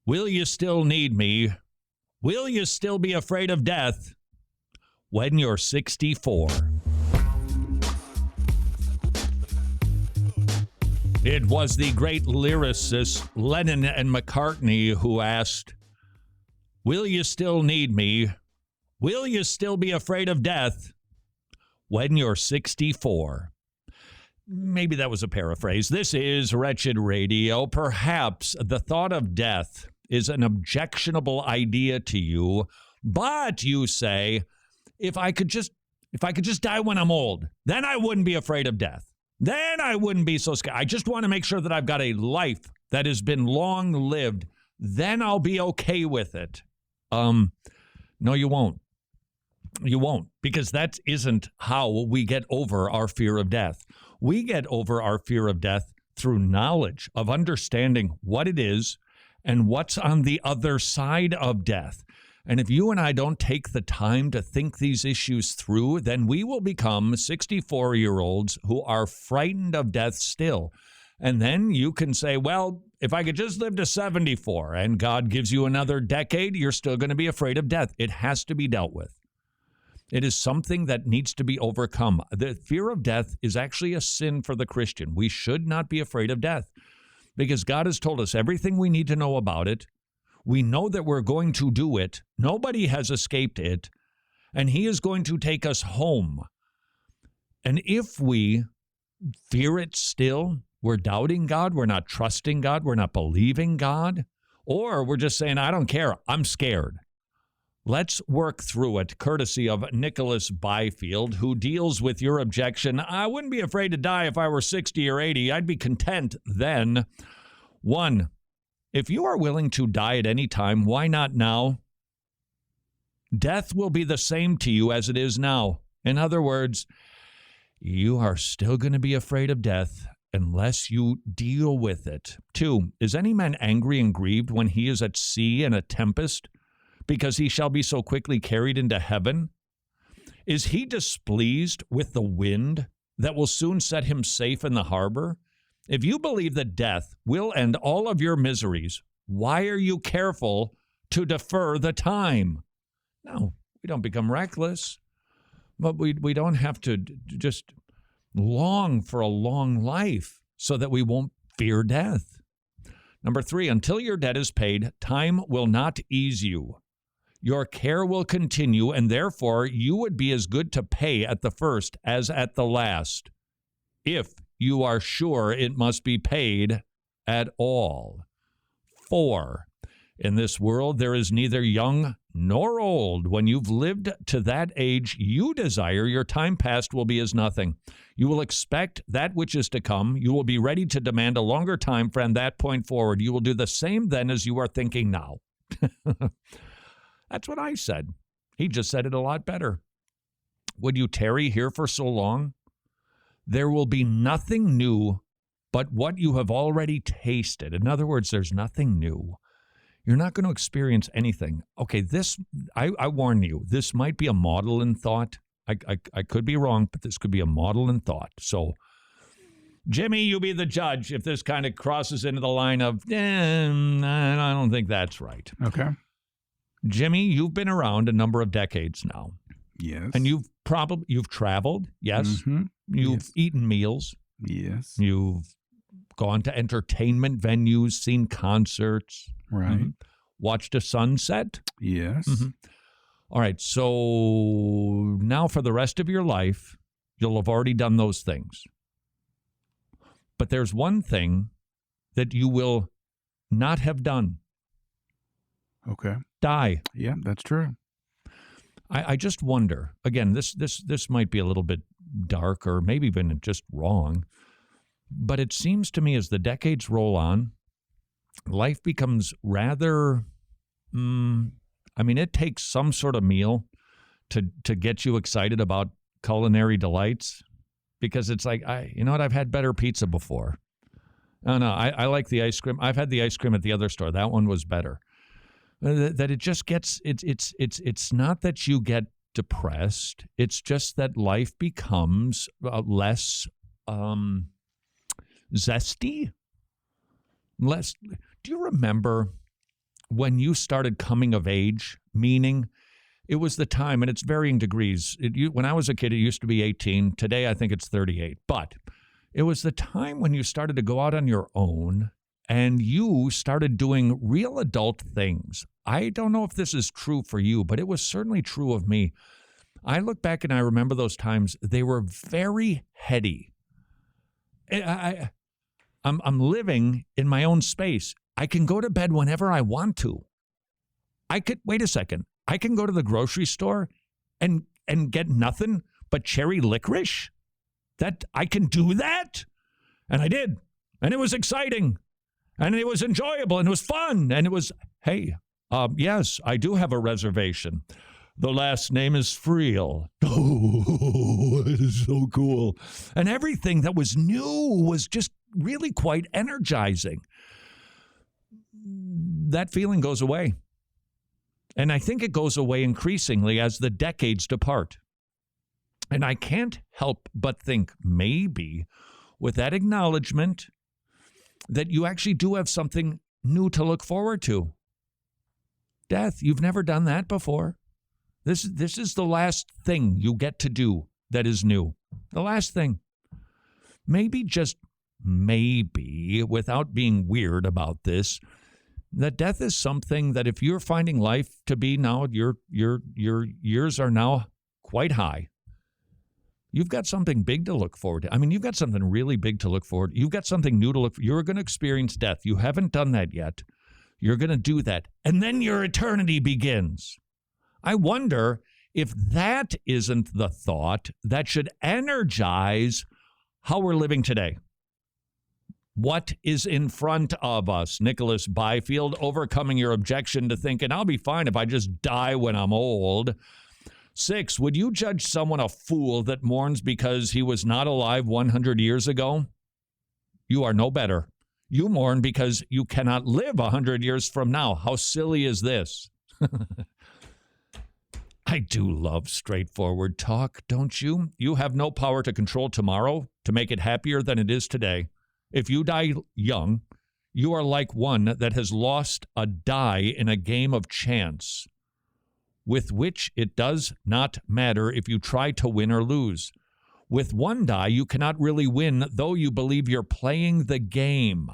Will you still need me? Will you still be afraid of death when you're 64? It was the great lyricist Lennon and McCartney who asked, will you still need me? Will you still be afraid of death when you're 64? Maybe that was a paraphrase. This is Wretched Radio. Perhaps the thought of death is an objectionable idea to you, but you say, if I could just die when I'm old, then I wouldn't be afraid of death. Then I wouldn't be so scared. I just want to make sure that I've got a life that has been long lived. Then I'll be okay with it. No, you won't. You won't, because that isn't how we get over our fear of death. We get over our fear of death through knowledge of understanding what it is and what's on the other side of death. And if you and I don't take the time to think these issues through, then we will become 64-year-olds who are frightened of death still. And then you can say, well, if I could just live to 74 and God gives you another decade, you're still going to be afraid of death. It has to be dealt with. It is something that needs to be overcome. The fear of death is actually a sin for the Christian. We should not be afraid of death because God has told us everything we need to know about it. We know that we're going to do it. Nobody has escaped it. And he is going to take us home. And if we fear it still, we're doubting God, we're not trusting God, we're not believing God, or we're just saying, I don't care, I'm scared. Let's work through it, courtesy of Nicholas Byfield, who deals with your objection. I wouldn't be afraid to die if I were 60 or 80. I'd be content then. 1, if you are willing to die at any time, why not now? Death will be the same to you as it is now. In other words, you are still going to be afraid of death unless you deal with it. 2, is any man angry and grieved when he is at sea in a tempest, because he shall be so quickly carried into heaven? Is he displeased with the wind that will soon set him safe in the harbor? If you believe that death will end all of your miseries, why are you careful to defer the time? No, we don't become reckless, but we don't have to just long for a long life so that we won't fear death. 3, until your debt is paid, time will not ease you. Your care will continue, and therefore you would be as good to pay at the first as at the last, if you are sure it must be paid at all. 4, in this world there is neither young nor old. When you've lived to that age you desire, your time past will be as nothing. You will expect that which is to come. You will be ready to demand a longer time from that point forward. You will do the same then as you are thinking now. That's what I said. He just said it a lot better. Would you tarry here for so long? There will be nothing new but what you have already tasted. In other words, there's nothing new. You're not going to experience anything. Okay, this, I warn you, this might be a model in thought. I could be wrong, but this could be a model in thought. So, Jimmy, you be the judge if this kind of crosses into the line of, I don't think that's right. Okay. Jimmy, you've been around a number of decades now. Yes. And you've traveled, yes. Mm-hmm. You've eaten meals. Yes. You've gone to entertainment venues, seen concerts. Right. Watched a sunset. Yes. All right, so now for the rest of your life, you'll have already done those things. But there's one thing that you will not have done. Okay. Die. Yeah, that's true. I just wonder, again, this might be a little bit dark or maybe even just wrong, but it seems to me as the decades roll on, life becomes rather, it takes some sort of meal to get you excited about culinary delights, because it's like, I've had better pizza before. Oh, no, I like the ice cream. I've had the ice cream at the other store. That one was better. That it just gets, it's not that you get depressed. It's just that life becomes less zesty. Do you remember when you started coming of age, meaning it was the time, and it's varying degrees. When I was a kid, it used to be 18. Today, I think it's 38. But it was the time when you started to go out on your own and you started doing real adult things. I don't know if this is true for you, but it was certainly true of me. I look back and I remember those times. They were very heady. I'm living in my own space. I can go to bed whenever I want to. Wait a second. I can go to the grocery store and get nothing but cherry licorice? That I can do that? And I did. And it was exciting. And it was enjoyable. And it was fun. And it was, hey, yes, I do have a reservation. The last name is Friel. Oh, it is so cool. And everything that was new was just really quite energizing. That feeling goes away. And I think it goes away increasingly as the decades depart. And I can't help but think maybe with that acknowledgement that you actually do have something new to look forward to. Death, you've never done that before. This is the last thing you get to do that is new. The last thing. Maybe, just maybe, without being weird about this, that death is something that if you're finding life to be now, your years are now quite high. You've got something big to look forward to. I mean, you've got something really big to look forward to. You've got something new to look for. You're going to experience death. You haven't done that yet. You're going to do that. And then your eternity begins. I wonder if that isn't the thought that should energize how we're living today. What is in front of us? Nicholas Byfield, overcoming your objection to thinking, I'll be fine if I just die when I'm old. 6, would you judge someone a fool that mourns because he was not alive 100 years ago? You are no better. You mourn because you cannot live 100 years from now. How silly is this? I do love straightforward talk, don't you? You have no power to control tomorrow to make it happier than it is today. If you die young, you are like one that has lost a die in a game of chance, with which it does not matter if you try to win or lose. With one die, you cannot really win, though you believe you're playing the game.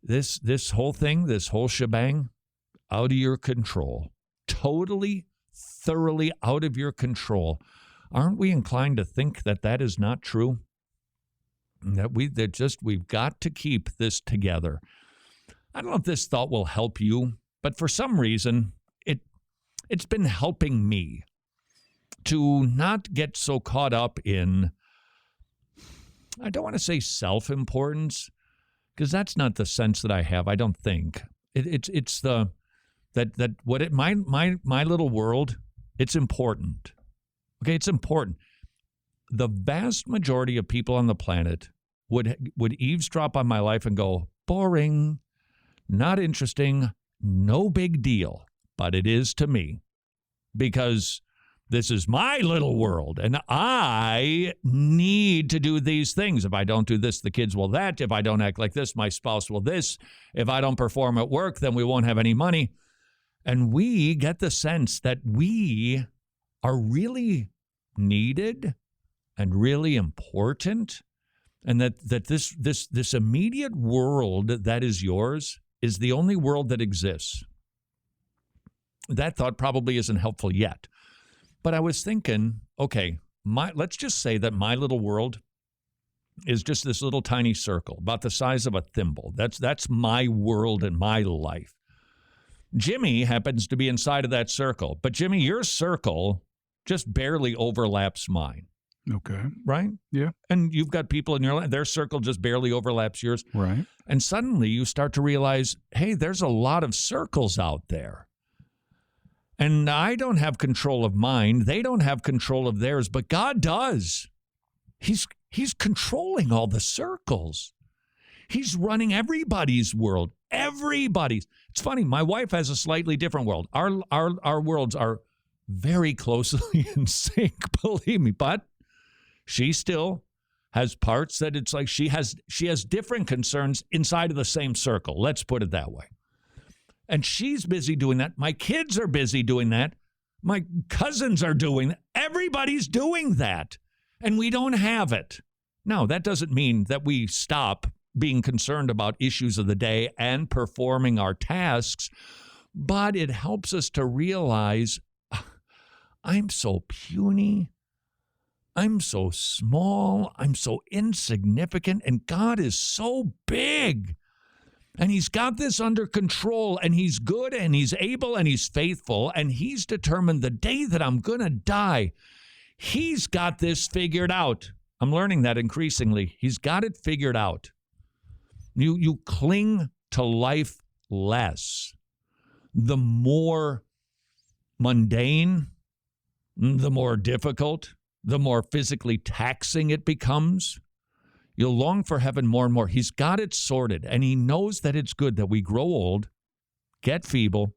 This whole thing, this whole shebang, out of your control. Totally, thoroughly out of your control. Aren't we inclined to think that that is not true? That we've got to keep this together. I don't know if this thought will help you, but for some reason, it's been helping me to not get so caught up in, I don't want to say self-importance, because that's not the sense that I have, I don't think. It's the, my little world, it's important. Okay, it's important. The vast majority of people on the planet would eavesdrop on my life and go, boring, not interesting, no big deal. But it is to me, because this is my little world, and I need to do these things. If I don't do this, the kids will that. If I don't act like this, my spouse will this. If I don't perform at work, then we won't have any money. And we get the sense that we are really needed and really important, and that this immediate world that is yours is the only world that exists. That thought probably isn't helpful yet. But I was thinking, okay, let's just say that my little world is just this little tiny circle, about the size of a thimble. That's my world and my life. Jimmy happens to be inside of that circle. But Jimmy, your circle just barely overlaps mine. Okay. Right? Yeah. And you've got people in your life, their circle just barely overlaps yours. Right. And suddenly you start to realize, hey, there's a lot of circles out there. And I don't have control of mine. They don't have control of theirs, but God does. He's controlling all the circles. He's running everybody's world. Everybody's. It's funny. My wife has a slightly different world. Our worlds are very closely in sync, believe me. But she still has parts that it's like she has different concerns inside of the same circle. Let's put it that way. And she's busy doing that. My kids are busy doing that. My cousins are doing that. Everybody's doing that. And we don't have it. Now, that doesn't mean that we stop being concerned about issues of the day and performing our tasks, but it helps us to realize I'm so puny, I'm so small, I'm so insignificant, and God is so big. And he's got this under control, and he's good, and he's able, and he's faithful, and he's determined the day that I'm going to die, he's got this figured out. I'm learning that increasingly. He's got it figured out. You cling to life less. The more mundane, the more difficult, the more physically taxing it becomes. You'll long for heaven more and more. He's got it sorted, and he knows that it's good that we grow old, get feeble,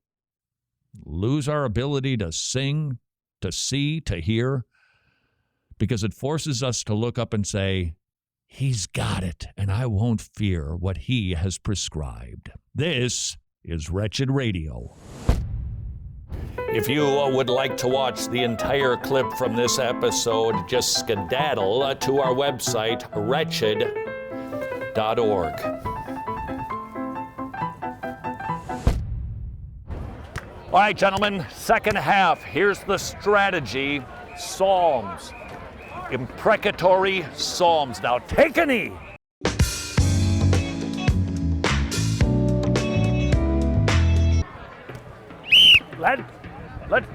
lose our ability to sing, to see, to hear, because it forces us to look up and say, he's got it, and I won't fear what he has prescribed. This is Wretched Radio. If you would like to watch the entire clip from this episode, just skedaddle to our website, wretched.org. All right, gentlemen, second half. Here's the strategy. Psalms. Imprecatory psalms. Now take a knee. Let's